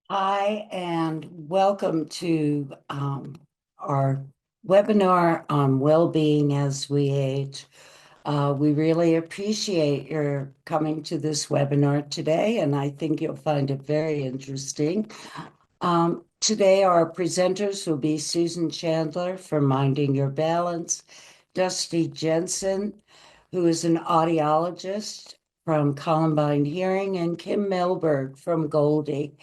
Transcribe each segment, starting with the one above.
Hi, and welcome to our webinar on well-being as we age. We really appreciate your coming to this webinar today, and I think you'll find it very interesting. Today, our presenters will be Susan Chandler from Minding Your Balance, Dusty Jensen, who is an audiologist from Columbine Hearing, and Kim Mehlberg from Goldy.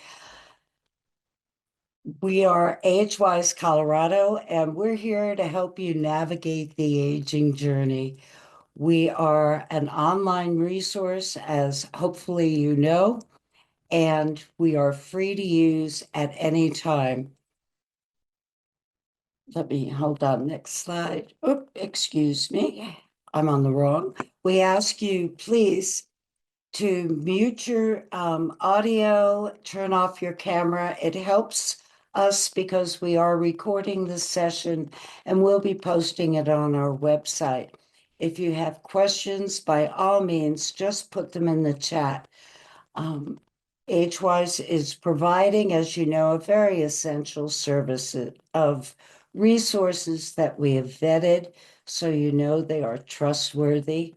We are AgeWise Colorado, and we're here to help you navigate the aging journey. We are an online resource, as hopefully you know, and we are free to use at any time. Let me hold on, next slide. Excuse me, I'm on the wrong. We ask you, please, to mute your audio, turn off your camera. It helps us because we are recording this session and we'll be posting it on our website. If you have questions, by all means, just put them in the chat. AgeWise is providing, as you know, a very essential service of resources that we have vetted, so you know they are trustworthy.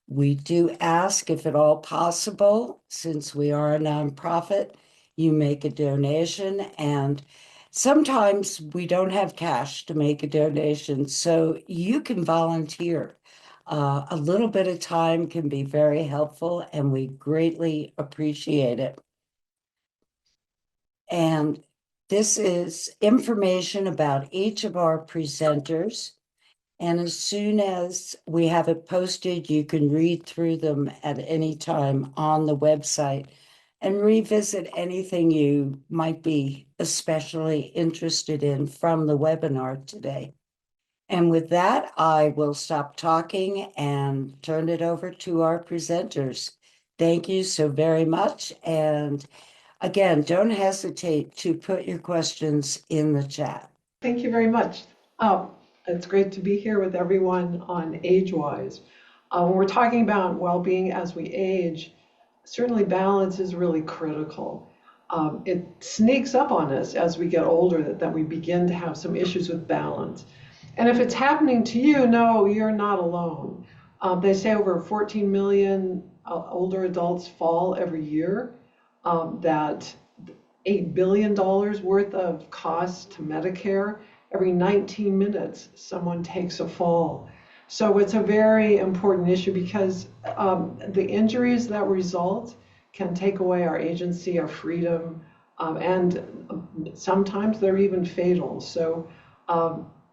We do ask, if at all possible, since we are a nonprofit, you make a donation. And sometimes we don't have cash to make a donation, so you can volunteer. A little bit of time can be very helpful, and we greatly appreciate it. And this is information about each of our presenters. And as soon as we have it posted, you can read through them at any time on the website and revisit anything you might be especially interested in from the webinar today. And with that, I will stop talking and turn it over to our presenters. Thank you so very much. And again, don't hesitate to put your questions in the chat. Thank you very much. It's great to be here with everyone on AgeWise. When we're talking about well-being as we age, certainly balance is really critical. It sneaks up on us as we get older that we begin to have some issues with balance. And if it's happening to you, no, you're not alone. They say over 14 million older adults fall every year, that $8 billion worth of costs to Medicare. Every 19 minutes, someone takes a fall. So it's a very important issue because the injuries that result can take away our agency, our freedom, and sometimes they're even fatal. So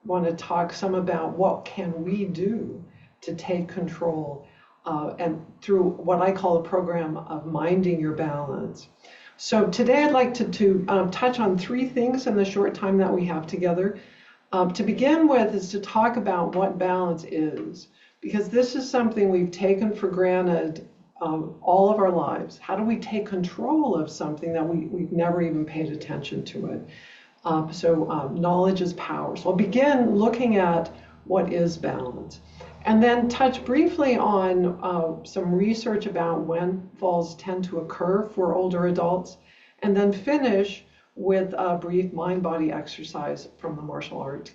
want to talk some about what can we do to take control and through what I call a program of minding your balance. So today I'd like to touch on three things in the short time that we have together. To begin with is to talk about what balance is, because this is something we've taken for granted all of our lives. How do we take control of something that we've never even paid attention to it? Knowledge is power. So I'll begin looking at what is balance, and then touch briefly on some research about when falls tend to occur for older adults, and then finish with a brief mind-body exercise from the martial art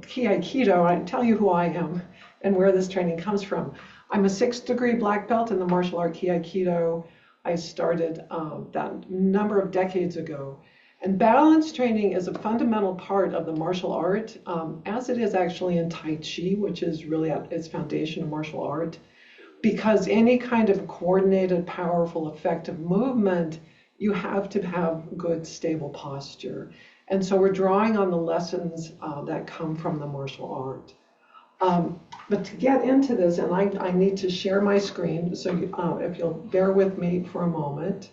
Ki Aikido. I tell you who I am and where this training comes from. I'm a 6th degree black belt in the martial art Ki Aikido. I started that number of decades ago. And balance training is a fundamental part of the martial art, as it is actually in Tai Chi, which is really at its foundation of martial art, because any kind of coordinated, powerful, effective movement, you have to have good, stable posture. And so we're drawing on the lessons that come from the martial art. But to get into this, and I need to share my screen, so if you'll bear with me for a moment.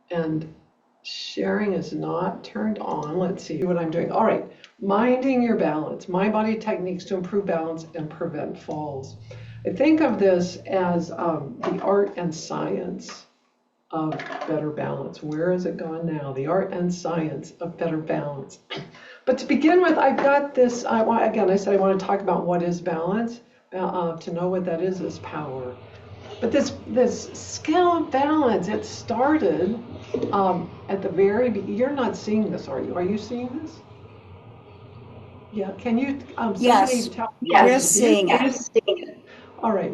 And sharing is not turned on. Let's see what I'm doing. All right, minding your balance, mind body techniques to improve balance and prevent falls. I think of this as the art and science of better balance. Where has it gone now? The art and science of better balance. But to begin with, I've got this, I said I want to talk about what is balance. To know what that is power. But this skill of balance, it started at the very beginning. You're not seeing this, are you? Are you seeing this? Yeah, can you, somebody Yes, tell? we're seeing it. All right.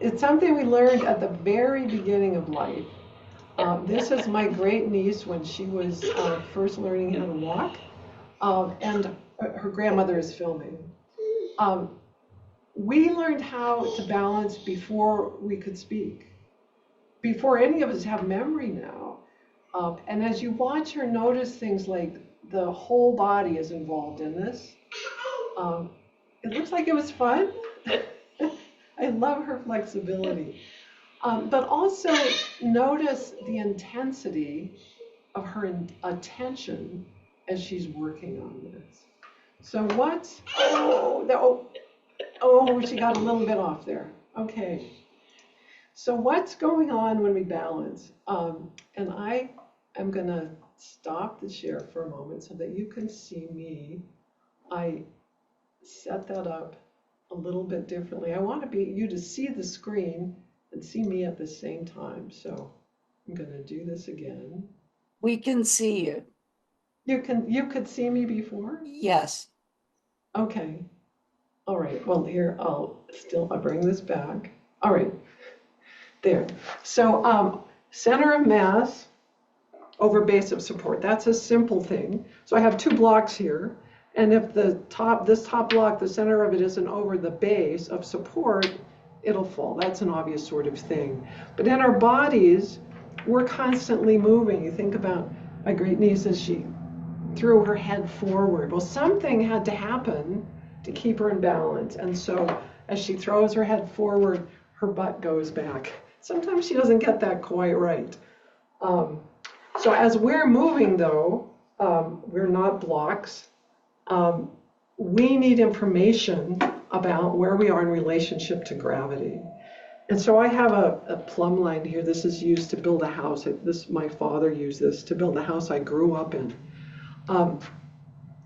It's something we learned at the very beginning of life. This is my great niece when she was first learning how to walk, and her grandmother is filming. We learned how to balance before we could speak, before any of us have memory now. And as you watch her, notice things like the whole body is involved in this. It looks like it was fun. I love her flexibility. But also notice the intensity of her attention as she's working on this. So she got a little bit off there. Okay. So what's going on when we balance? And I am going to stop the share for a moment so that you can see me. I set that up a little bit differently. I want you to see the screen and see me at the same time. So I'm going to do this again. We can see you. You could see me before? Yes. Okay. All right. Well, here I'll bring this back. All right. There. So center of mass over base of support. That's a simple thing. So I have two blocks here. And if this top block, the center of it isn't over the base of support, it'll fall. That's an obvious sort of thing. But in our bodies, we're constantly moving. You think about my great niece as she threw her head forward. Well, something had to happen to keep her in balance. And so as she throws her head forward, her butt goes back. Sometimes she doesn't get that quite right. So as we're moving, though, we're not blocks. We need information about where we are in relationship to gravity. And so I have a plumb line here. This is used to build a house. My father used this to build the house I grew up in.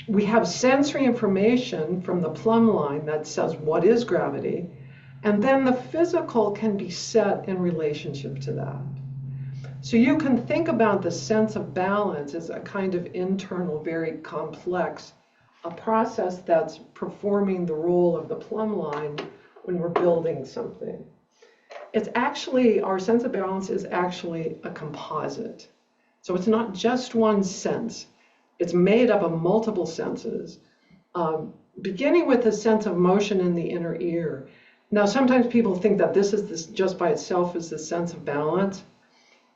We have sensory information from the plumb line that says what is gravity, and then the physical can be set in relationship to that. So you can think about the sense of balance as a kind of internal, very complex, a process that's performing the role of the plumb line when we're building something. It's actually, our sense of balance is actually a composite. So it's not just one sense. It's made up of multiple senses, beginning with a sense of motion in the inner ear. Now, sometimes people think that this just by itself is the sense of balance.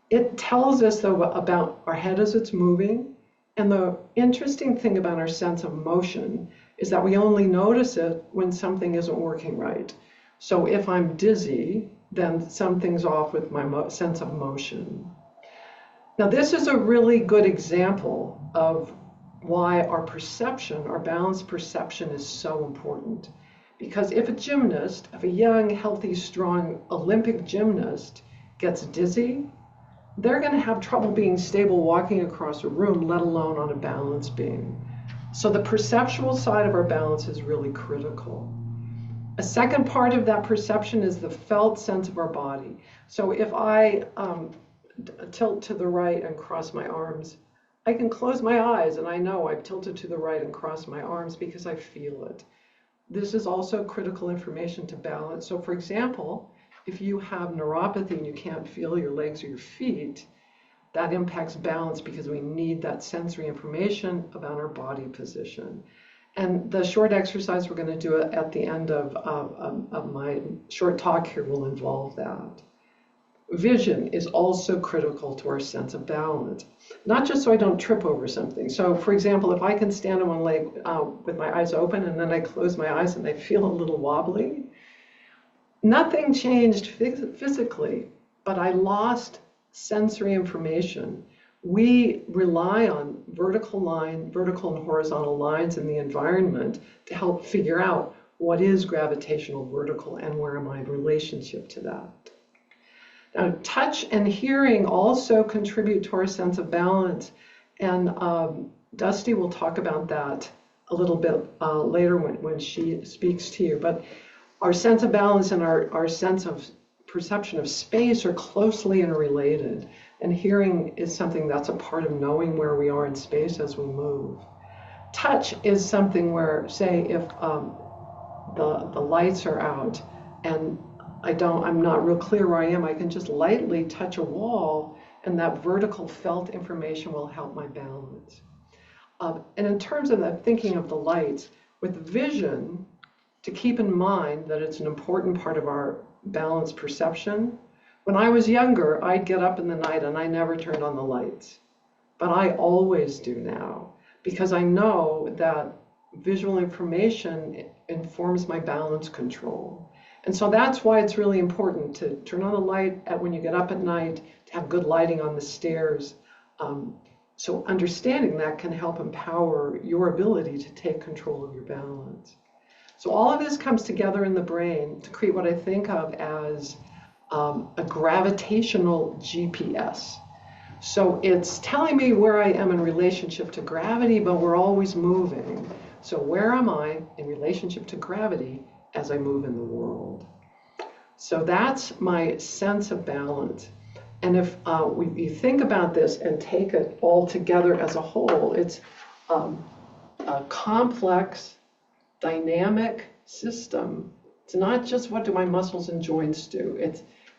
It tells us, though, about our head as it's moving. And the interesting thing about our sense of motion is that we only notice it when something isn't working right. So if I'm dizzy, then something's off with my sense of motion. Now, this is a really good example of why our perception, our balanced perception, is so important. Because if a young, healthy, strong Olympic gymnast gets dizzy, they're going to have trouble being stable walking across a room, let alone on a balance beam. So the perceptual side of our balance is really critical. A second part of that perception is the felt sense of our body. So if I tilt to the right and cross my arms, I can close my eyes and I know I've tilted to the right and crossed my arms because I feel it. This is also critical information to balance. So for example, if you have neuropathy and you can't feel your legs or your feet, that impacts balance because we need that sensory information about our body position. And the short exercise we're going to do at the end of my short talk here will involve that. Vision is also critical to our sense of balance, not just so I don't trip over something. So for example, if I can stand on one leg with my eyes open and then I close my eyes and I feel a little wobbly, nothing changed physically, but I lost sensory information. We rely on vertical and horizontal lines in the environment to help figure out what is gravitational vertical and where am I in relationship to that. Now, touch and hearing also contribute to our sense of balance, and Dusty will talk about that a little bit later when she speaks to you. But our sense of balance and our sense of perception of space are closely interrelated. And hearing is something that's a part of knowing where we are in space as we move. Touch is something where, say, if the lights are out and I'm not real clear where I am, I can just lightly touch a wall, and that vertical felt information will help my balance. And in terms of that thinking of the lights, with vision, to keep in mind that it's an important part of our balance perception. When I was younger, I'd get up in the night and I never turned on the lights. But I always do now, because I know that visual information informs my balance control. And so that's why it's really important to turn on the light when you get up at night, to have good lighting on the stairs. So understanding that can help empower your ability to take control of your balance. So all of this comes together in the brain to create what I think of as a gravitational GPS. So it's telling me where I am in relationship to gravity, but we're always moving. So where am I in relationship to gravity as I move in the world? So that's my sense of balance. And if you think about this and take it all together as a whole, it's a complex, dynamic system. It's not just what do my muscles and joints do.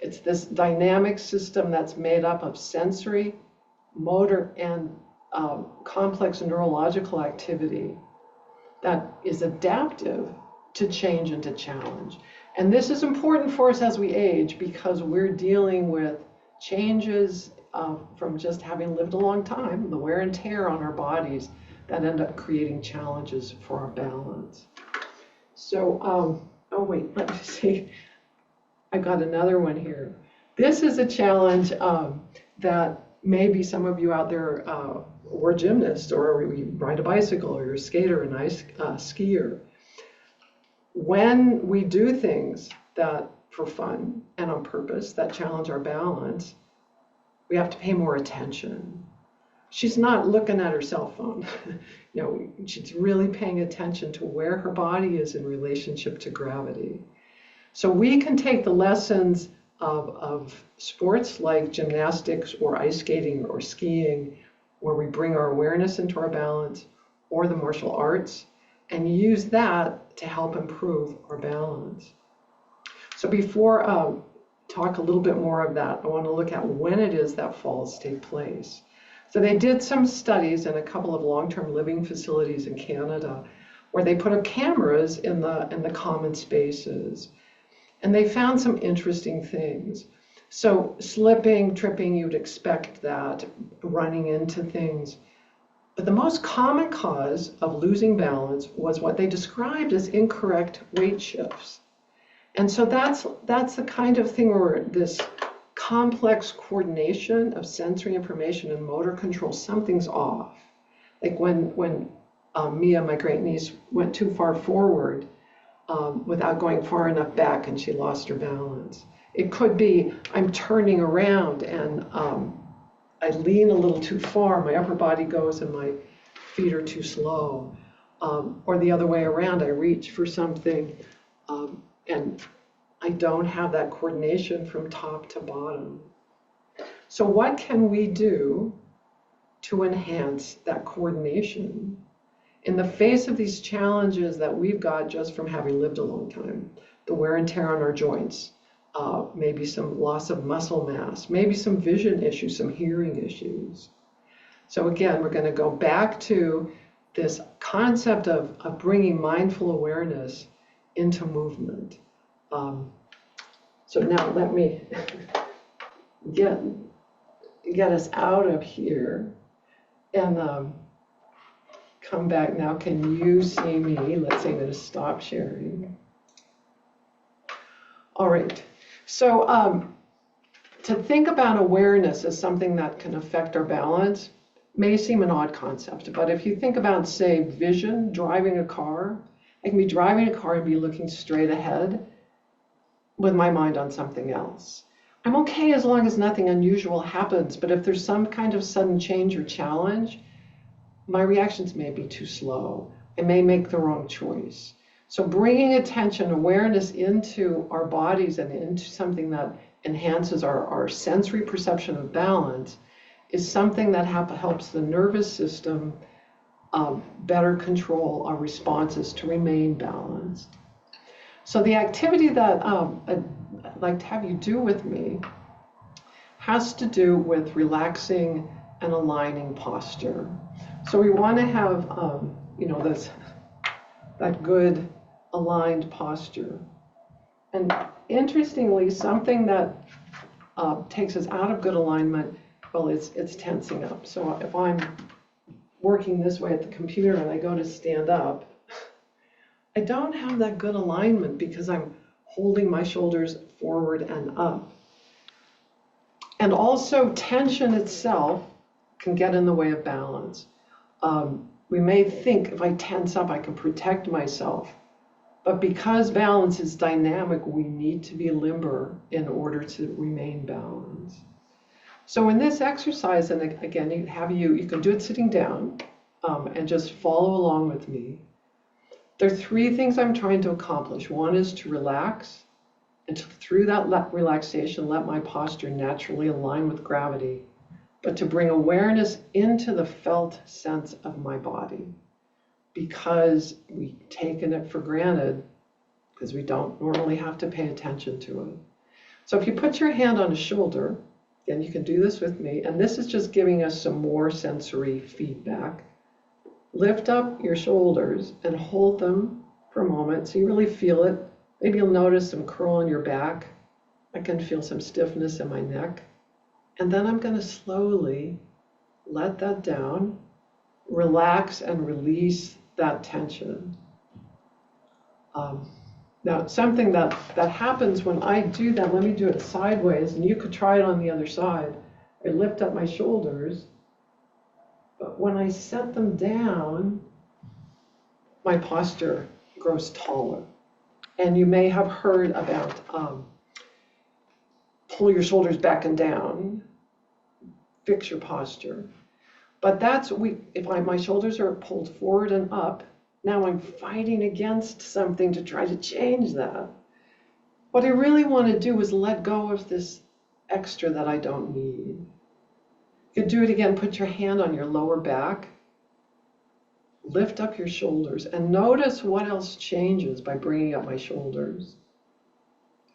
It's this dynamic system that's made up of sensory, motor, and complex neurological activity that is adaptive to change and to challenge. And this is important for us as we age, because we're dealing with changes from just having lived a long time, the wear and tear on our bodies that end up creating challenges for our balance. So, oh wait, let me see. I got another one here. This is a challenge that maybe some of you out there were a gymnast, or you ride a bicycle, or you're a skater, an ice skier. When we do things that for fun and on purpose that challenge our balance, we have to pay more attention. She's not looking at her cell phone. She's really paying attention to where her body is in relationship to gravity. So we can take the lessons of sports like gymnastics or ice skating or skiing, where we bring our awareness into our balance, or the martial arts, and use that to help improve our balance. So before I talk a little bit more of that, I want to look at when it is that falls take place. So they did some studies in a couple of long-term living facilities in Canada, where they put up cameras in the common spaces. And they found some interesting things. So slipping, tripping, you'd expect that, running into things. But the most common cause of losing balance was what they described as incorrect weight shifts. And so that's the kind of thing where this complex coordination of sensory information and motor control, something's off. Like when Mia, my great niece, went too far forward, without going far enough back, and she lost her balance. It could be I'm turning around and I lean a little too far, my upper body goes and my feet are too slow. Or the other way around, I reach for something and I don't have that coordination from top to bottom. So what can we do to enhance that coordination in the face of these challenges that we've got just from having lived a long time? The wear and tear on our joints, maybe some loss of muscle mass, maybe some vision issues, some hearing issues. So again, we're going to go back to this concept of bringing mindful awareness into movement. So now let me get us out of here and come back now. Can you see me? Let's say I'm going to stop sharing. All right. So to think about awareness as something that can affect our balance may seem an odd concept, but if you think about, say, vision, driving a car, I can be driving a car and be looking straight ahead with my mind on something else. I'm okay as long as nothing unusual happens, but if there's some kind of sudden change or challenge, my reactions may be too slow. I may make the wrong choice. So bringing attention, awareness into our bodies and into something that enhances our sensory perception of balance is something that helps the nervous system better control our responses to remain balanced. So the activity that I'd like to have you do with me has to do with relaxing and aligning posture. So we want to have, that good aligned posture. And interestingly, something that takes us out of good alignment, well, it's tensing up. So if I'm working this way at the computer and I go to stand up, I don't have that good alignment because I'm holding my shoulders forward and up. And also tension itself can get in the way of balance. We may think if I tense up, I can protect myself. But because balance is dynamic, we need to be limber in order to remain balanced. So in this exercise, and again, you can do it sitting down and just follow along with me. There are three things I'm trying to accomplish. One is to relax, and through that relaxation, let my posture naturally align with gravity, but to bring awareness into the felt sense of my body, because we've taken it for granted, because we don't normally have to pay attention to it. So if you put your hand on a shoulder, and you can do this with me, and this is just giving us some more sensory feedback. Lift up your shoulders and hold them for a moment so you really feel it. Maybe you'll notice some curl in your back. I can feel some stiffness in my neck. And then I'm going to slowly let that down, relax and release that tension. Now, something that happens when I do that, let me do it sideways, and you could try it on the other side. I lift up my shoulders, but when I set them down, my posture grows taller. And you may have heard about pull your shoulders back and down, fix your posture. But if my shoulders are pulled forward and up, now I'm fighting against something to try to change that. What I really want to do is let go of this extra that I don't need. You could do it again. Put your hand on your lower back. Lift up your shoulders and notice what else changes by bringing up my shoulders.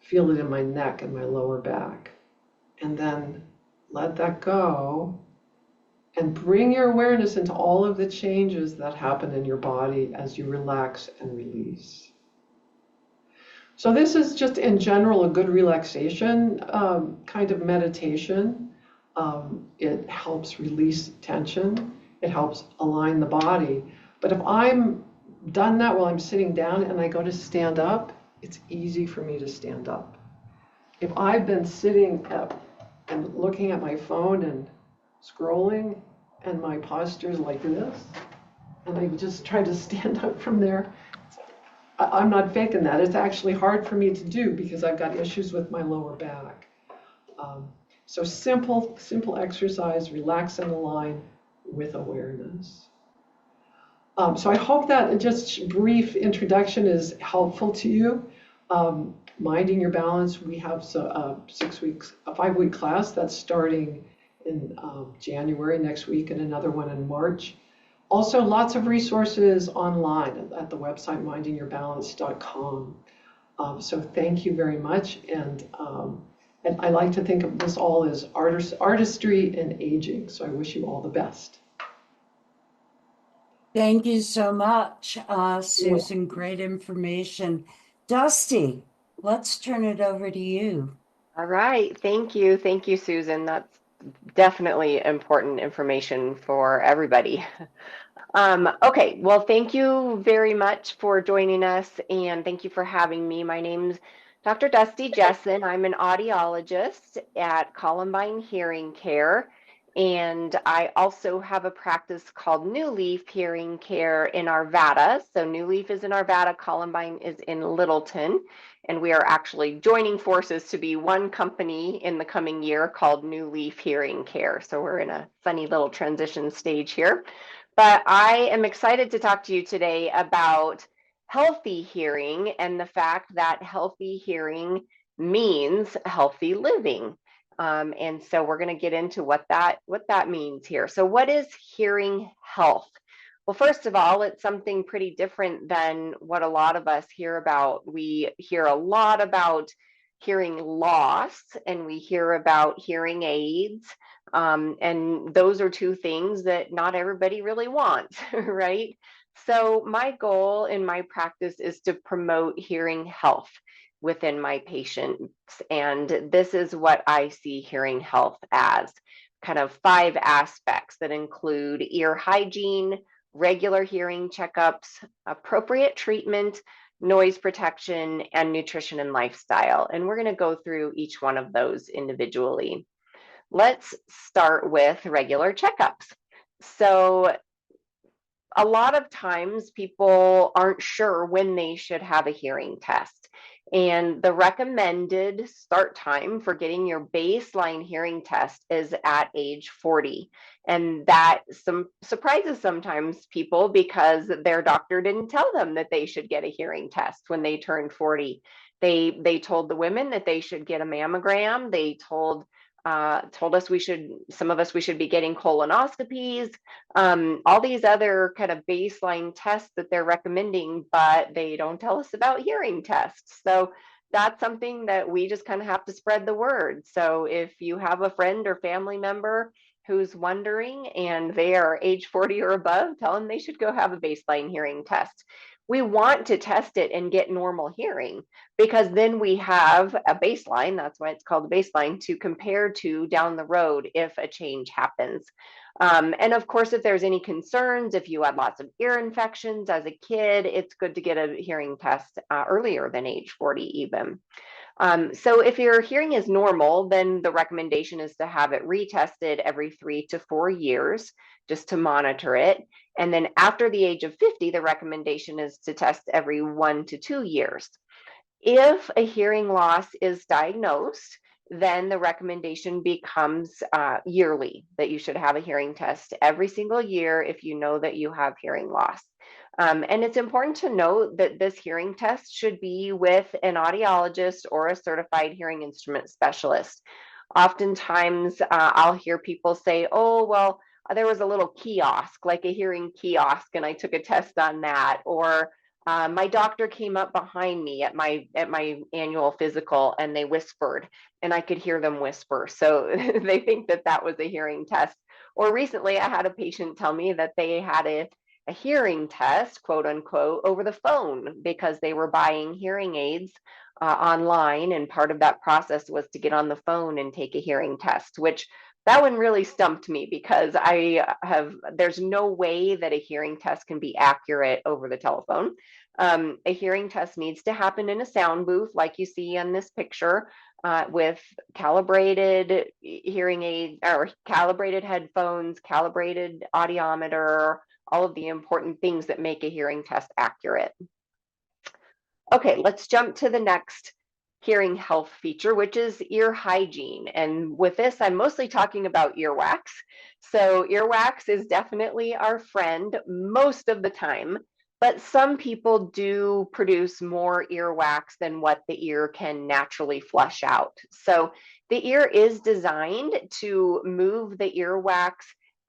Feel it in my neck and my lower back. And then let that go. And bring your awareness into all of the changes that happen in your body as you relax and release. So this is just in general a good relaxation kind of meditation. It helps release tension. It helps align the body. But if I'm done that while I'm sitting down and I go to stand up, it's easy for me to stand up. If I've been sitting up and looking at my phone and scrolling, and my posture is like this, and I just try to stand up from there, I'm not faking that. It's actually hard for me to do because I've got issues with my lower back. So simple exercise, relax and align with awareness. So I hope that just brief introduction is helpful to you. Minding your balance, we have a 5-week class that's starting in January next week, and another one in March. Also, lots of resources online at the website mindingyourbalance.com. So thank you very much, and I like to think of this all as artistry and aging. So I wish you all the best. Thank you so much, Susan. Great information. Dusty, let's turn it over to you. All right. Thank you. Thank you, Susan. That's definitely important information for everybody. Okay. Well, thank you very much for joining us, and thank you for having me. My name's Dr. Dusty Jessen. I'm an audiologist at Columbine Hearing Care, and I also have a practice called New Leaf Hearing Care in Arvada. So New Leaf is in Arvada, Columbine is in Littleton, and we are actually joining forces to be one company in the coming year called New Leaf Hearing Care. So we're in a funny little transition stage here. But I am excited to talk to you today about healthy hearing and the fact that healthy hearing means healthy living. And so we're going to get into what that means here. So what is hearing health? Well, first of all, it's something pretty different than what a lot of us hear about. We hear a lot about hearing loss, and we hear about hearing aids. And those are two things that not everybody really wants, right? So my goal in my practice is to promote hearing health within my patients. And this is what I see hearing health as: kind of 5 aspects that include ear hygiene, regular hearing checkups, appropriate treatment, noise protection, and nutrition and lifestyle. And we're going to go through each one of those individually. Let's start with regular checkups. So a lot of times people aren't sure when they should have a hearing test. And the recommended start time for getting your baseline hearing test is at age 40. And that surprises sometimes people because their doctor didn't tell them that they should get a hearing test when they turned 40. They told the women that they should get a mammogram. They told us some of us we should be getting colonoscopies, all these other kind of baseline tests that they're recommending, but they don't tell us about hearing tests. So that's something that we just kind of have to spread the word. So if you have a friend or family member who's wondering and they are age 40 or above, tell them they should go have a baseline hearing test. We want to test it and get normal hearing, because then we have a baseline, that's why it's called a baseline, to compare to down the road if a change happens. And of course, if there's any concerns, if you had lots of ear infections as a kid, it's good to get a hearing test earlier than age 40 even. So if your hearing is normal, then the recommendation is to have it retested every 3 to 4 years just to monitor it. And then after the age of 50, the recommendation is to test every 1 to 2 years. If a hearing loss is diagnosed, then the recommendation becomes yearly, that you should have a hearing test every single year if you know that you have hearing loss. And it's important to note that this hearing test should be with an audiologist or a certified hearing instrument specialist. Oftentimes, I'll hear people say, oh, well, there was a little kiosk, like a hearing kiosk, and I took a test on that. Or my doctor came up behind me at my annual physical and they whispered, and I could hear them whisper. So they think that that was a hearing test. Or recently, I had a patient tell me that they had a hearing test, quote unquote, over the phone because they were buying hearing aids online, and part of that process was to get on the phone and take a hearing test, which that one really stumped me because there's no way that a hearing test can be accurate over the telephone. A hearing test needs to happen in a sound booth, like you see on this picture, with calibrated hearing aid or calibrated headphones, calibrated audiometer, all of the important things that make a hearing test accurate. Okay, let's jump to the next hearing health feature, which is ear hygiene. And with this, I'm mostly talking about earwax. So earwax is definitely our friend most of the time, but some people do produce more earwax than what the ear can naturally flush out. So the ear is designed to move the earwax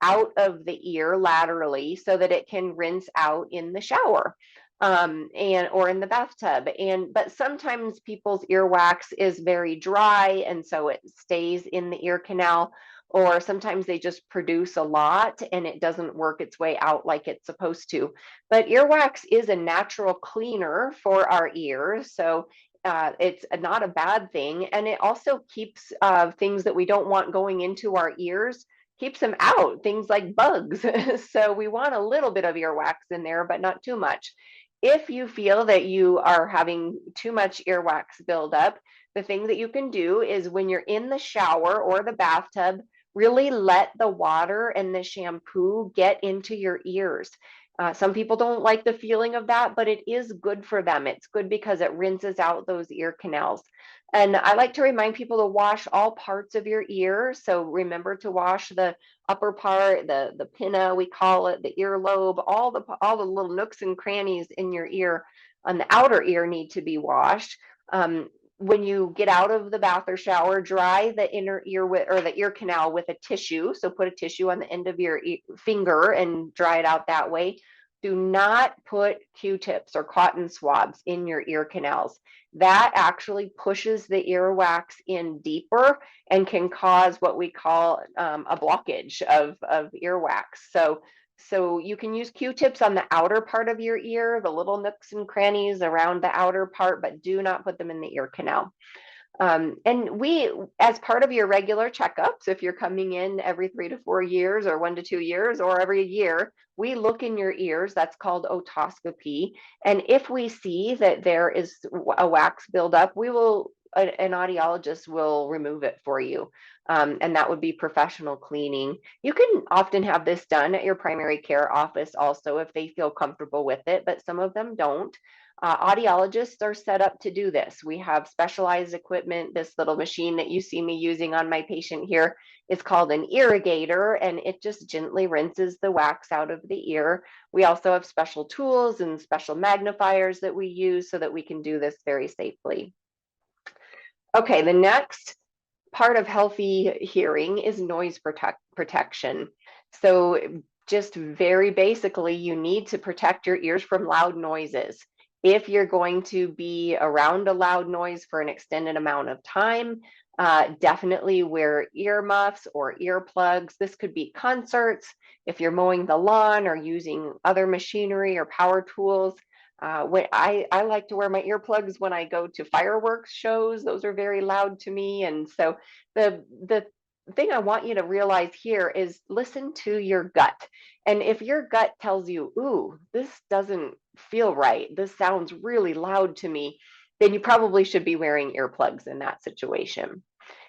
out of the ear laterally so that it can rinse out in the shower or in the bathtub. But sometimes people's earwax is very dry, and so it stays in the ear canal. Or sometimes they just produce a lot and it doesn't work its way out like it's supposed to. But earwax is a natural cleaner for our ears, so it's not a bad thing. And it also keeps things that we don't want going into our ears, keeps them out, things like bugs. So we want a little bit of earwax in there, but not too much. If you feel that you are having too much earwax buildup, the thing that you can do is when you're in the shower or the bathtub, really let the water and the shampoo get into your ears. Some people don't like the feeling of that, but it is good for them. It's good because it rinses out those ear canals. And I like to remind people to wash all parts of your ear. So remember to wash the upper part, the pinna, we call it, the earlobe, all the little nooks and crannies in your ear on the outer ear need to be washed. When you get out of the bath or shower, dry the inner ear or the ear canal with a tissue. So put a tissue on the end of your finger and dry it out that way. Do not put Q-tips or cotton swabs in your ear canals. That actually pushes the earwax in deeper and can cause what we call a blockage of earwax. So you can use Q-tips on the outer part of your ear, the little nooks and crannies around the outer part, but do not put them in the ear canal. And we, as part of your regular checkups, if you're coming in every 3 to 4 years or 1 to 2 years or every year, we look in your ears. That's called otoscopy. And if we see that there is a wax buildup, an audiologist will remove it for you. And that would be professional cleaning. You can often have this done at your primary care office also if they feel comfortable with it, but some of them don't. Audiologists are set up to do this. We have specialized equipment. This little machine that you see me using on my patient here is called an irrigator, and it just gently rinses the wax out of the ear. We also have special tools and special magnifiers that we use so that we can do this very safely. Okay, the next part of healthy hearing is noise protection. So just very basically, you need to protect your ears from loud noises. If you're going to be around a loud noise for an extended amount of time, definitely wear earmuffs or earplugs. This could be concerts, if you're mowing the lawn or using other machinery or power tools. I like to wear my earplugs when I go to fireworks shows. Those are very loud to me. And so the thing I want you to realize here is listen to your gut. And if your gut tells you, ooh, this doesn't feel right, this sounds really loud to me, then you probably should be wearing earplugs in that situation.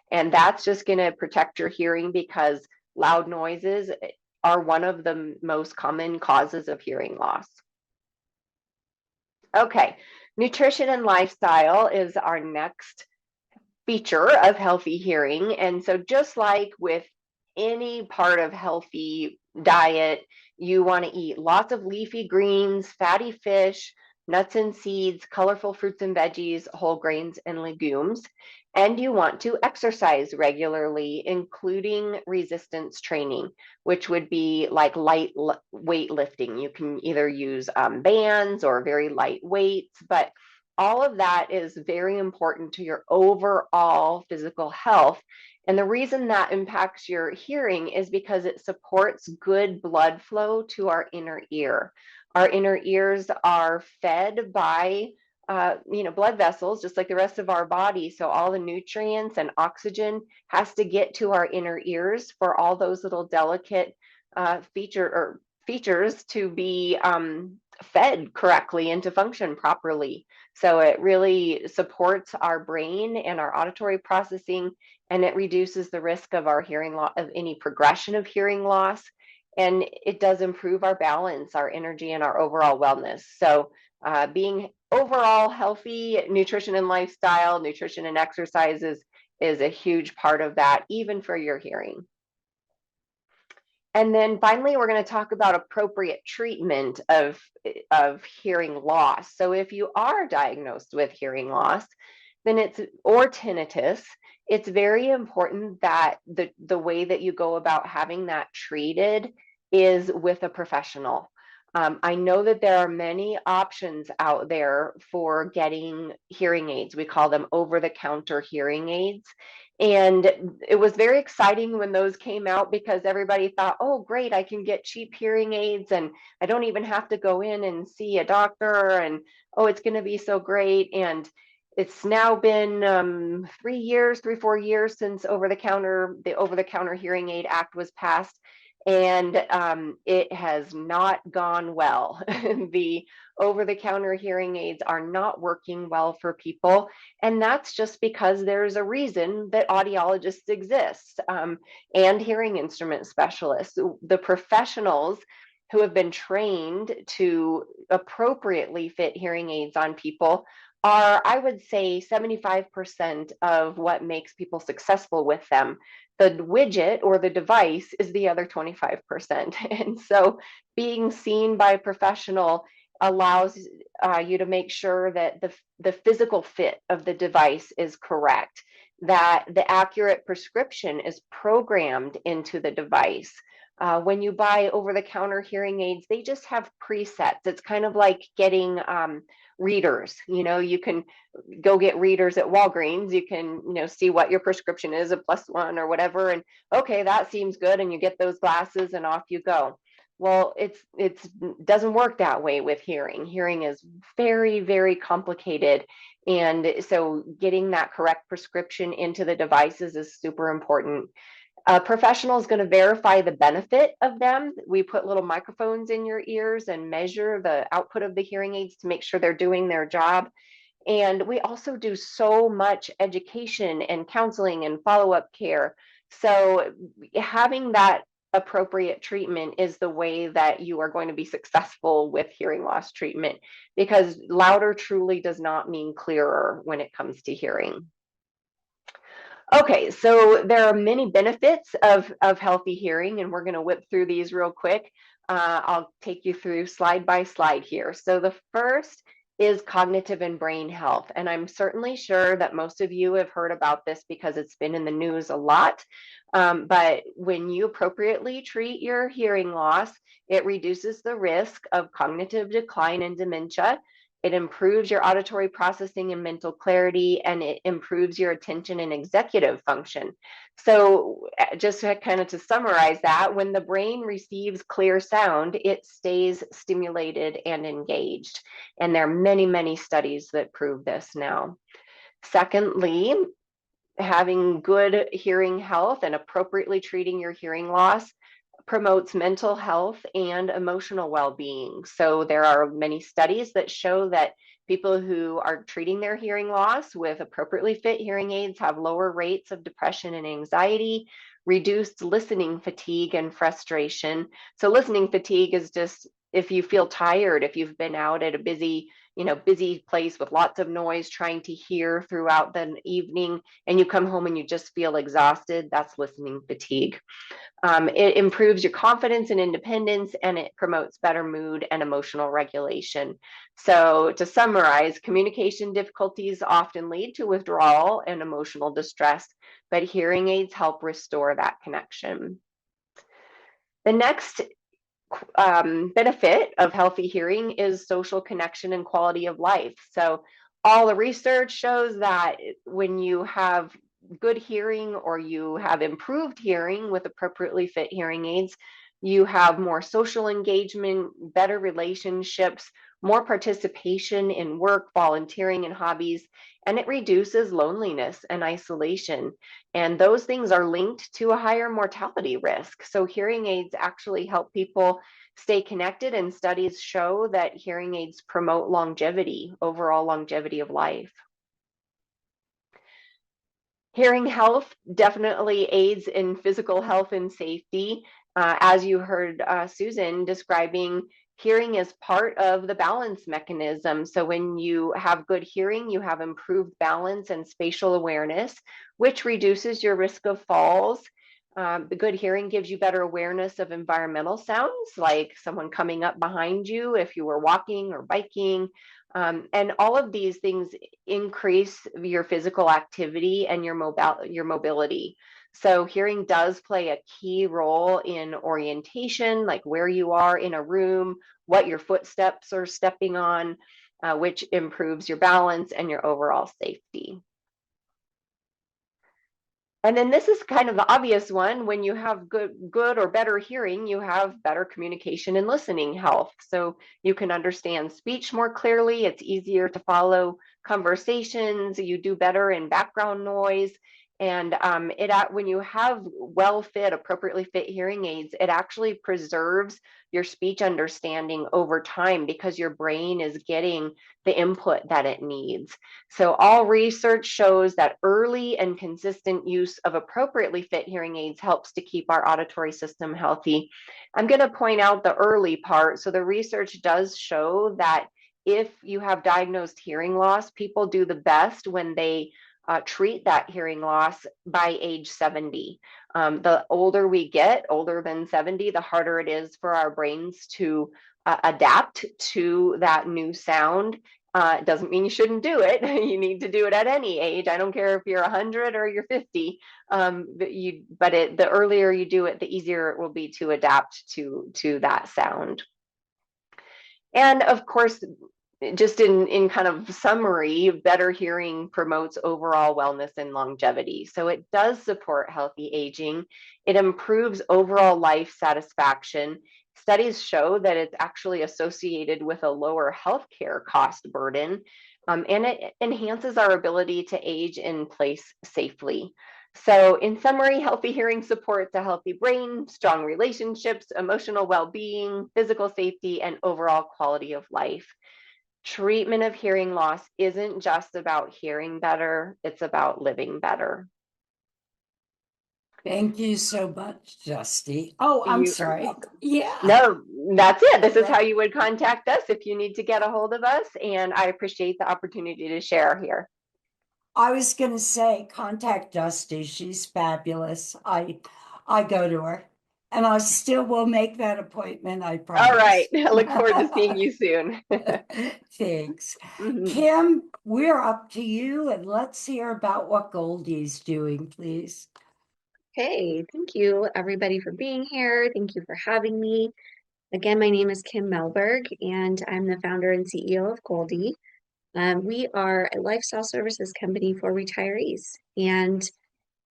And that's just going to protect your hearing because loud noises are one of the most common causes of hearing loss. Okay, nutrition and lifestyle is our next feature of healthy hearing. And so just like with any part of healthy diet, you want to eat lots of leafy greens, fatty fish, nuts and seeds, colorful fruits and veggies, whole grains and legumes. And you want to exercise regularly, including resistance training, which would be like light weightlifting. You can either use bands or very light weights, but all of that is very important to your overall physical health. And the reason that impacts your hearing is because it supports good blood flow to our inner ear. Our inner ears are fed by blood vessels, just like the rest of our body. So all the nutrients and oxygen has to get to our inner ears for all those little delicate features to be fed correctly and to function properly. So it really supports our brain and our auditory processing, and it reduces the risk of our hearing loss, of any progression of hearing loss. And it does improve our balance, our energy, and our overall wellness. So being overall healthy, nutrition and lifestyle, nutrition and exercises is a huge part of that, even for your hearing. And then finally, we're going to talk about appropriate treatment of hearing loss. So if you are diagnosed with hearing loss, then or tinnitus, it's very important that the way that you go about having that treated is with a professional. I know that there are many options out there for getting hearing aids. We call them over-the-counter hearing aids. And it was very exciting when those came out because everybody thought, oh, great, I can get cheap hearing aids and I don't even have to go in and see a doctor. And oh, it's going to be so great. And it's now been 4 years since the Over-the-Counter Hearing Aid Act was passed. And it has not gone well. The over-the-counter hearing aids are not working well for people. And that's just because there's a reason that audiologists exist and hearing instrument specialists. The professionals who have been trained to appropriately fit hearing aids on people are, I would say, 75% of what makes people successful with them. The widget or the device is the other 25%. And so being seen by a professional allows you to make sure that the physical fit of the device is correct, that the accurate prescription is programmed into the device. When you buy over-the-counter hearing aids, they just have presets. It's kind of like getting readers. You can go get readers at Walgreens. You can, see what your prescription is, a +1 or whatever, and okay, that seems good, and you get those glasses and off you go. Well, it doesn't work that way with hearing. Hearing is very, very complicated. And so getting that correct prescription into the devices is super important. A professional is going to verify the benefit of them. We put little microphones in your ears and measure the output of the hearing aids to make sure they're doing their job. And we also do so much education and counseling and follow-up care. So having that appropriate treatment is the way that you are going to be successful with hearing loss treatment, because louder truly does not mean clearer when it comes to hearing. Okay, so there are many benefits of healthy hearing, and we're going to whip through these real quick. I'll take you through slide by slide here. So the first is cognitive and brain health. And I'm certainly sure that most of you have heard about this because it's been in the news a lot. But when you appropriately treat your hearing loss, it reduces the risk of cognitive decline and dementia. It improves your auditory processing and mental clarity, and it improves your attention and executive function. So just kind of to summarize that, when the brain receives clear sound, it stays stimulated and engaged. And there are many, many studies that prove this now. Secondly, having good hearing health and appropriately treating your hearing loss promotes mental health and emotional well-being. So there are many studies that show that people who are treating their hearing loss with appropriately fit hearing aids have lower rates of depression and anxiety, reduced listening fatigue and frustration. So listening fatigue is just if you feel tired, if you've been out at a busy place with lots of noise trying to hear throughout the evening, and you come home and you just feel exhausted, that's listening fatigue. It improves your confidence and independence, and it promotes better mood and emotional regulation. So to summarize, communication difficulties often lead to withdrawal and emotional distress, but hearing aids help restore that connection. The next benefit of healthy hearing is social connection and quality of life. So all the research shows that when you have good hearing or you have improved hearing with appropriately fit hearing aids, you have more social engagement, better relationships, more participation in work, volunteering, and hobbies, and it reduces loneliness and isolation. And those things are linked to a higher mortality risk. So hearing aids actually help people stay connected, and studies show that hearing aids promote longevity, overall longevity of life. Hearing health definitely aids in physical health and safety. As you heard Susan describing, hearing is part of the balance mechanism. So when you have good hearing, you have improved balance and spatial awareness, which reduces your risk of falls. The good hearing gives you better awareness of environmental sounds, like someone coming up behind you if you were walking or biking. And all of these things increase your physical activity and your mobility. So hearing does play a key role in orientation, like where you are in a room, what your footsteps are stepping on, which improves your balance and your overall safety. And then this is kind of the obvious one. When you have good or better hearing, you have better communication and listening health. So you can understand speech more clearly. It's easier to follow conversations. You do better in background noise. And when you have appropriately fit hearing aids, it actually preserves your speech understanding over time because your brain is getting the input that it needs. So all research shows that early and consistent use of appropriately fit hearing aids helps to keep our auditory system healthy. I'm going to point out the early part. So the research does show that if you have diagnosed hearing loss, people do the best when they treat that hearing loss by age 70. The older we get, older than 70, the harder it is for our brains to adapt to that new sound. It doesn't mean you shouldn't do it. You need to do it at any age. I don't care if you're 100 or you're 50. The earlier you do it, the easier it will be to adapt to that sound. And of course, just in kind of summary, better hearing promotes overall wellness and longevity. So it does support healthy aging. It improves overall life satisfaction. Studies show that it's actually associated with a lower healthcare cost burden, and it enhances our ability to age in place safely. So in summary, healthy hearing supports a healthy brain, strong relationships, emotional well-being, physical safety, and overall quality of life. Treatment of hearing loss isn't just about hearing better, it's about living better. Thank you so much, Justy. Oh, I'm sorry. Yeah. No, that's it. This is how you would contact us if you need to get a hold of us. And I appreciate the opportunity to share here. I was going to say, contact Dusty. She's fabulous. I go to her, and I still will make that appointment. I promise. All right. I look forward to seeing you soon. Thanks. Mhm. Kim, we're up to you, and let's hear about what Goldy's doing, please. Hey, thank you everybody for being here. Thank you for having me. Again, my name is Kim Mehlberg, and I'm the founder and CEO of Goldy. We are a lifestyle services company for retirees, and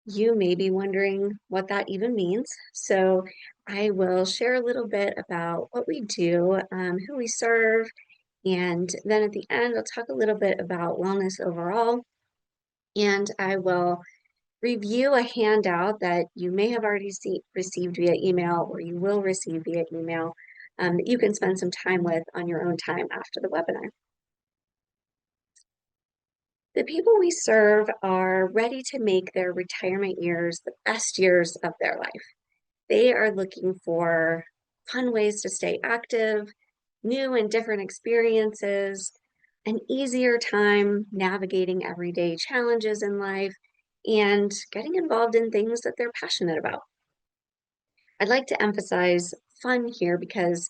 you may be wondering what that even means. So I will share a little bit about what we do, who we serve, and then at the end, I'll talk a little bit about wellness overall, and I will review a handout that you may have already received via email or you will receive via email that you can spend some time with on your own time after the webinar. The people we serve are ready to make their retirement years the best years of their life. They are looking for fun ways to stay active, new and different experiences, an easier time navigating everyday challenges in life, and getting involved in things that they're passionate about. I'd like to emphasize fun here because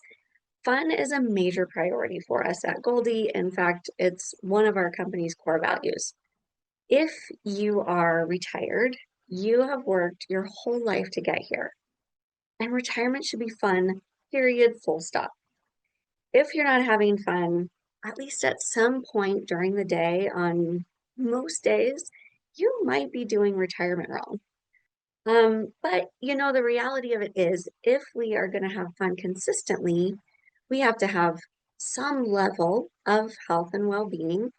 fun is a major priority for us at Goldy. In fact, it's one of our company's core values. If you are retired, you have worked your whole life to get here. And retirement should be fun, period, full stop. If you're not having fun, at least at some point during the day, on most days, you might be doing retirement wrong. But the reality of it is, if we are going to have fun consistently, we have to have some level of health and well-being,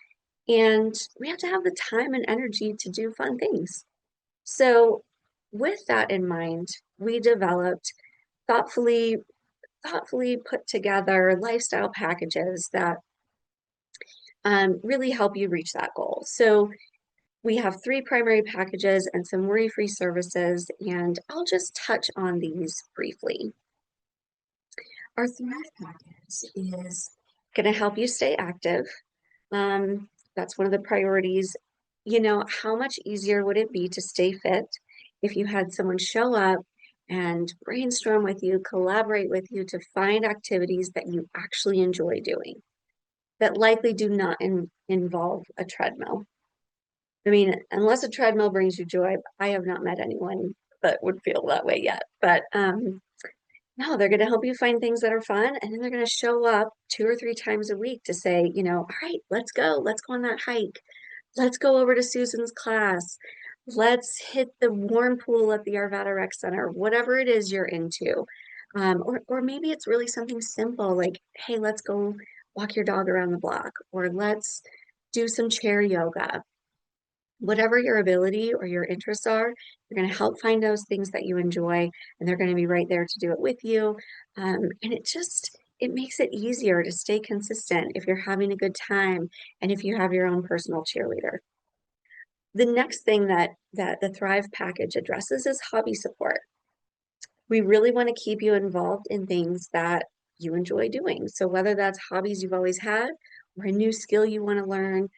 and we have to have the time and energy to do fun things. So with that in mind, we developed thoughtfully put together lifestyle packages that really help you reach that goal. So we have 3 primary packages and some worry-free services, and I'll just touch on these briefly. Our Thrive package is going to help you stay active. That's one of the priorities. How much easier would it be to stay fit if you had someone show up and brainstorm with you, collaborate with you to find activities that you actually enjoy doing that likely do not involve a treadmill? I mean, unless a treadmill brings you joy, I have not met anyone that would feel that way yet. But no, they're going to help you find things that are fun, and then they're going to show up 2 or 3 times a week to say, all right, let's go on that hike. Let's go over to Susan's class. Let's hit the warm pool at the Arvada Rec Center, whatever it is you're into. Or maybe it's really something simple like, hey, let's go walk your dog around the block, or let's do some chair yoga. Whatever your ability or your interests are, you're going to help find those things that you enjoy, and they're going to be right there to do it with you. And it makes it easier to stay consistent if you're having a good time and if you have your own personal cheerleader. The next thing that the Thrive package addresses is hobby support. We really want to keep you involved in things that you enjoy doing. So whether that's hobbies you've always had or a new skill you want to learn,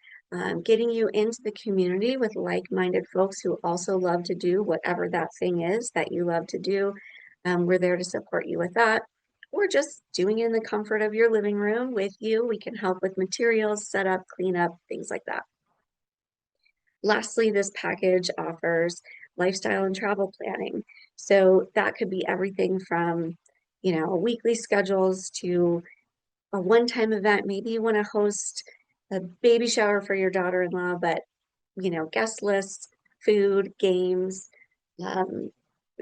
getting you into the community with like-minded folks who also love to do whatever that thing is that you love to do. We're there to support you with that. Or just doing it in the comfort of your living room with you. We can help with materials, setup, cleanup, things like that. Lastly, this package offers lifestyle and travel planning. So that could be everything from, weekly schedules to a one-time event. Maybe you want to host a baby shower for your daughter-in-law, but, guest lists, food, games, um,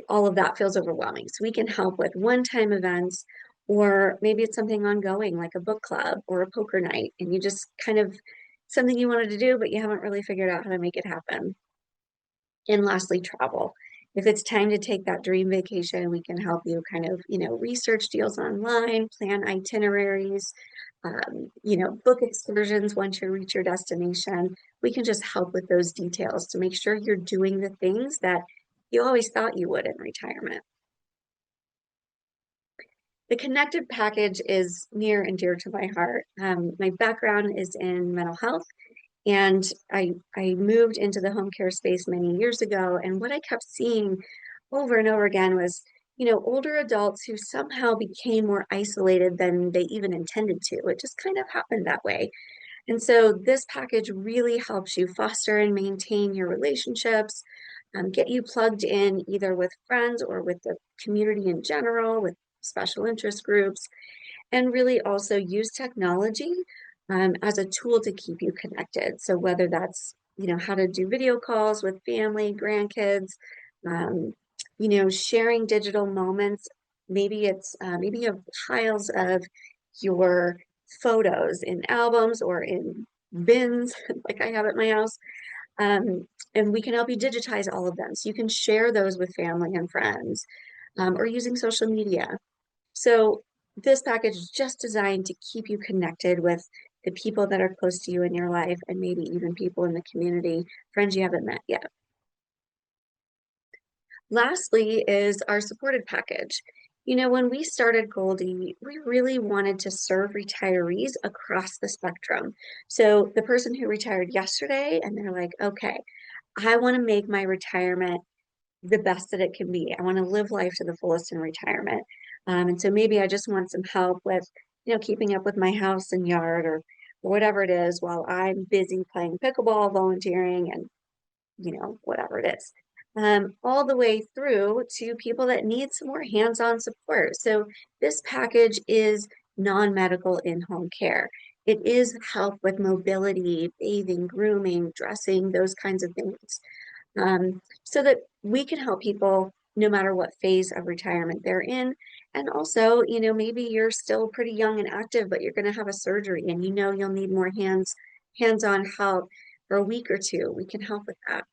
all of that feels overwhelming. So we can help with one-time events, or maybe it's something ongoing like a book club or a poker night, and you just kind of something you wanted to do, but you haven't really figured out how to make it happen. And lastly, travel. If it's time to take that dream vacation, we can help you kind of, research deals online, plan itineraries, book excursions once you reach your destination. We can just help with those details to make sure you're doing the things that you always thought you would in retirement. The connected package is near and dear to my heart. My background is in mental health, and I moved into the home care space many years ago. And what I kept seeing over and over again was, older adults who somehow became more isolated than they even intended to. It just kind of happened that way. And so this package really helps you foster and maintain your relationships, get you plugged in either with friends or with the community in general, with special interest groups, and really also use technology as a tool to keep you connected. So whether that's, how to do video calls with family, grandkids, um, sharing digital moments. Maybe you have piles of your photos in albums or in bins, like I have at my house. And we can help you digitize all of them. So you can share those with family and friends, or using social media. So this package is just designed to keep you connected with the people that are close to you in your life, and maybe even people in the community, friends you haven't met yet. Lastly is our supported package. When we started Goldy, we really wanted to serve retirees across the spectrum. So the person who retired yesterday, and they're like, okay, I want to make my retirement the best that it can be. I want to live life to the fullest in retirement. And so maybe I just want some help with, keeping up with my house and yard, or whatever it is, while I'm busy playing pickleball, volunteering, and, whatever it is. All the way through to people that need some more hands-on support. So this package is non-medical in-home care. It is help with mobility, bathing, grooming, dressing, those kinds of things. So that we can help people no matter what phase of retirement they're in. And also, maybe you're still pretty young and active, but you're going to have a surgery and you'll need more hands-on help for a week or two. We can help with that.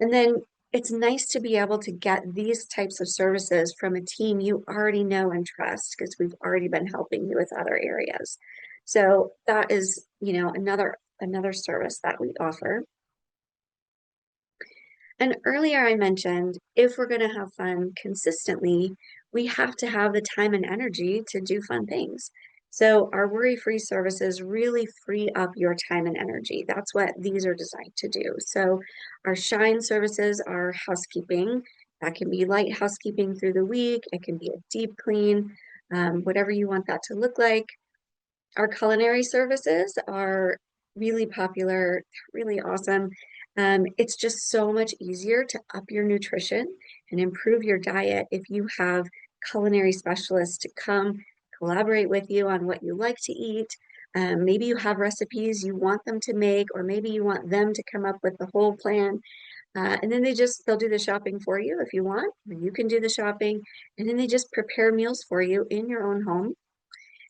And then it's nice to be able to get these types of services from a team you already know and trust, because we've already been helping you with other areas. So that is, another service that we offer. And earlier I mentioned, if we're going to have fun consistently, we have to have the time and energy to do fun things. So our worry-free services really free up your time and energy. That's what these are designed to do. So our Shine services are housekeeping. That can be light housekeeping through the week. It can be a deep clean, whatever you want that to look like. Our culinary services are really popular, really awesome. It's just so much easier to up your nutrition and improve your diet if you have culinary specialists to come collaborate with you on what you like to eat. Maybe you have recipes you want them to make, or maybe you want them to come up with the whole plan. And then they'll do the shopping for you if you want, or you can do the shopping, and then they just prepare meals for you in your own home.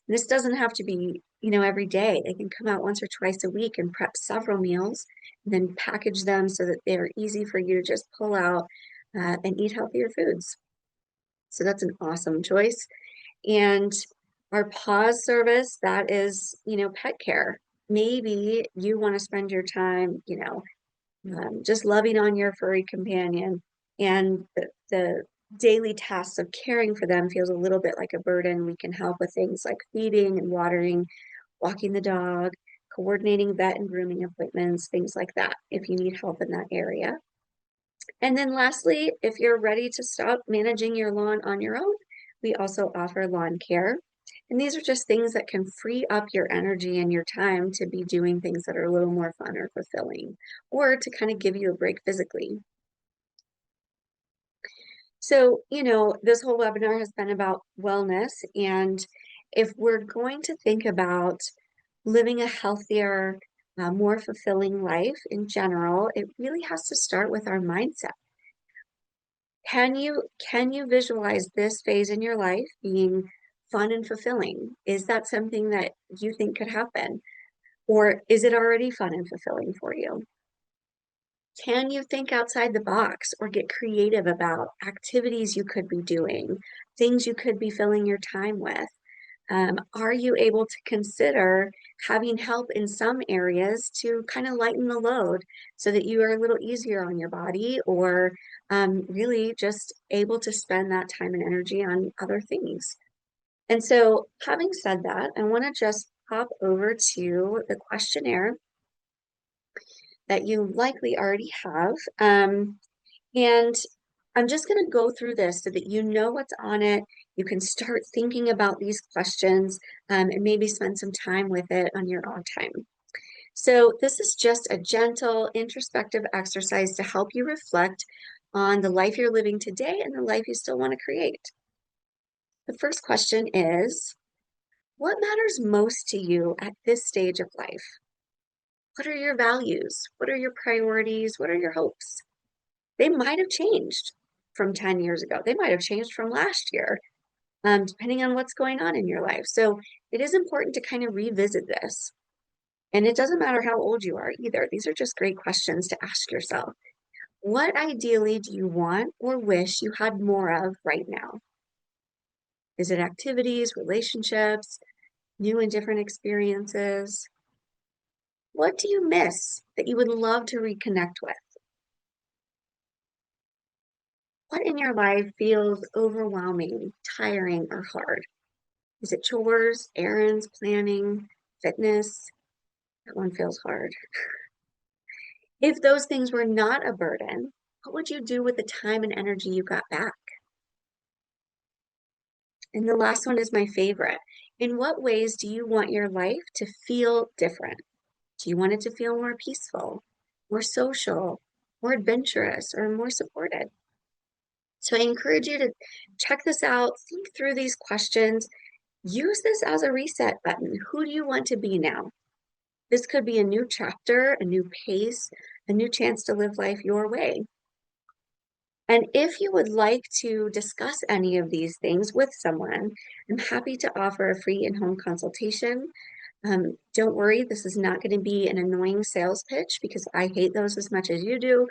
This doesn't have to be, every day. They can come out once or twice a week and prep several meals and then package them so that they're easy for you to just pull out and eat healthier foods. So that's an awesome choice. And our pause service, that is, pet care. Maybe you want to spend your time, just loving on your furry companion, and the daily tasks of caring for them feels a little bit like a burden. We can help with things like feeding and watering, walking the dog, coordinating vet and grooming appointments, things like that, if you need help in that area. And then lastly, if you're ready to stop managing your lawn on your own, we also offer lawn care. And these are just things that can free up your energy and your time to be doing things that are a little more fun or fulfilling, or to kind of give you a break physically. So, this whole webinar has been about wellness. And if we're going to think about living a healthier, more fulfilling life in general, it really has to start with our mindset. Can you visualize this phase in your life being fun and fulfilling? Is that something that you think could happen? Or is it already fun and fulfilling for you? Can you think outside the box or get creative about activities you could be doing, things you could be filling your time with? Are you able to consider having help in some areas to kind of lighten the load so that you are a little easier on your body, or really just able to spend that time and energy on other things? And so, having said that, I want to just hop over to the questionnaire that you likely already have. And I'm just going to go through this so that you know what's on it. You can start thinking about these questions and maybe spend some time with it on your own time. So this is just a gentle introspective exercise to help you reflect on the life you're living today and the life you still want to create. The first question is, what matters most to you at this stage of life? What are your values? What are your priorities? What are your hopes? They might have changed from 10 years ago. They might have changed from last year, depending on what's going on in your life. So it is important to kind of revisit this. And it doesn't matter how old you are either. These are just great questions to ask yourself. What ideally do you want or wish you had more of right now? Is it activities, relationships, new and different experiences? What do you miss that you would love to reconnect with? What in your life feels overwhelming, tiring, or hard? Is it chores, errands, planning, fitness? That one feels hard. If those things were not a burden, what would you do with the time and energy you got back? And the last one is my favorite. In what ways do you want your life to feel different? Do you want it to feel more peaceful, more social, more adventurous, or more supported? So I encourage you to check this out, think through these questions, use this as a reset button. Who do you want to be now? This could be a new chapter, a new pace, a new chance to live life your way. And if you would like to discuss any of these things with someone, I'm happy to offer a free in-home consultation. Don't worry, this is not going to be an annoying sales pitch because I hate those as much as you do.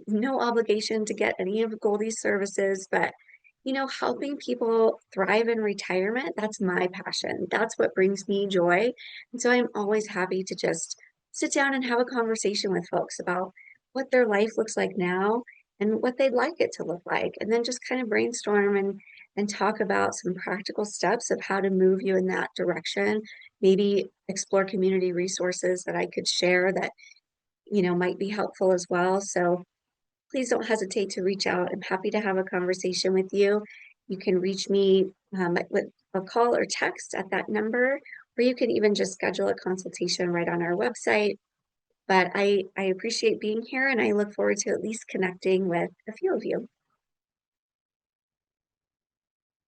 No obligation to get any of Goldy's services, but helping people thrive in retirement, that's my passion. That's what brings me joy. And so I'm always happy to just sit down and have a conversation with folks about what their life looks like now and what they'd like it to look like. And then just kind of brainstorm and talk about some practical steps of how to move you in that direction. Maybe explore community resources that I could share that, might be helpful as well. So please don't hesitate to reach out. I'm happy to have a conversation with you. You can reach me with a call or text at that number, or you can even just schedule a consultation right on our website. But I appreciate being here, and I look forward to at least connecting with a few of you.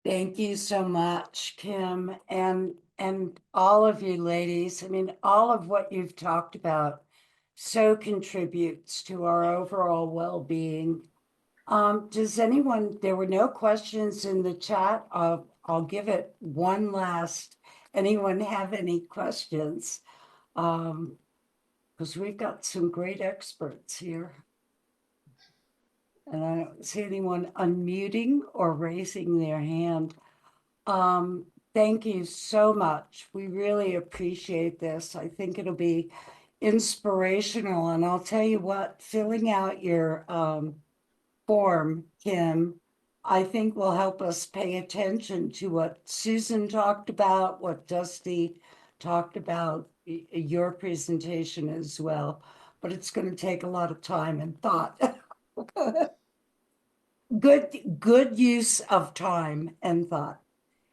Thank you so much, Kim, and all of you ladies. I mean, all of what you've talked about so contributes to our overall well-being. Does anyone, there were no questions in the chat. I'll give it one last anyone have any questions. Because we've got some great experts here. And I don't see anyone unmuting or raising their hand. Thank you so much. We really appreciate this. I think it'll be inspirational. And I'll tell you what, filling out your form, Kim, I think will help us pay attention to what Susan talked about, what Dusty talked about, your presentation as well. But it's going to take a lot of time and thought. Good use of time and thought.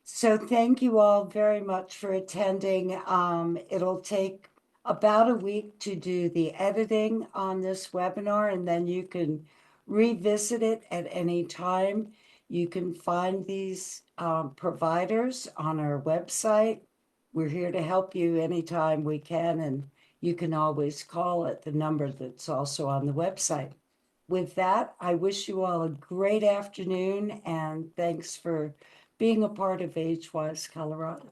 So thank you all very much for attending. It'll take about a week to do the editing on this webinar, and then you can revisit it at any time. You can find these providers on our website. We're here to help you anytime we can, and you can always call at the number that's also on the website. With that, I wish you all a great afternoon, and thanks for being a part of AgeWise Colorado.